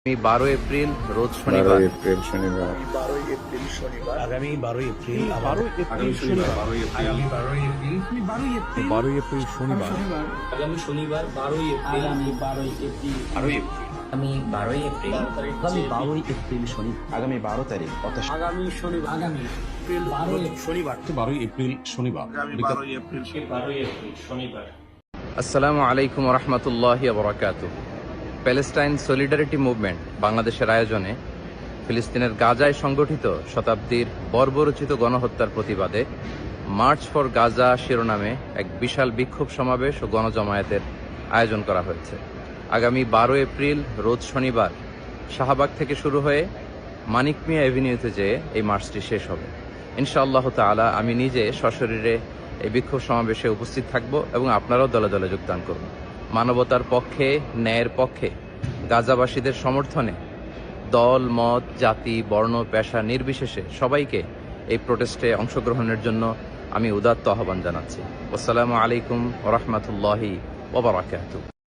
12 April রোজ শনিবার। আগামী 12 April শনিবার। আগামী শনিবার 12 এপ্রিল আগামী 12 এপ্রিল আগামী 12 তারিখ অর্থাৎ আগামী শনিবার আগামী এপ্রিল 12 শনিবার 12 এপ্রিল শনিবার। 12 এপ্রিল শনিবার। আসসালামু আলাইকুম ওয়া রাহমাতুল্লাহি ওয়া বারাকাতুহু। প্যালেস্টাইন সলিডারিটি মুভমেন্ট বাংলাদেশের আয়োজনে ফিলিস্তিনের গাজায় সংগঠিত শতাব্দীর বর্বরোচিত গণহত্যার প্রতিবাদে মার্চ ফর গাজা শিরোনামে এক বিশাল বিক্ষোভ সমাবেশ ও গণজমায়েতের আয়োজন করা হয়েছে। আগামী 12 এপ্রিল রোজ শনিবার শাহবাগ থেকে শুরু হয়ে মানিক মিয়া এভিনিউতে যেয়ে এই মার্চটি শেষ হবে। ইনশাআল্লাহ তাআলা আমি নিজে সশরীরে এই বিক্ষোভ সমাবেশে উপস্থিত থাকব এবং আপনারাও দলে দলে যোগদান করুন। মানবতার পক্ষে, ন্যায়ের পক্ষে, গাজাবাসীদের সমর্থনে দল, মত, জাতি, বর্ণ, পেশা নির্বিশেষে সবাইকে এই প্রোটেস্টে অংশগ্রহণের জন্য আমি উদাত্ত আহ্বান জানাচ্ছি। আসসালামু আলাইকুম ওয়া রাহমাতুল্লাহি ওয়া বারাকাতুহু।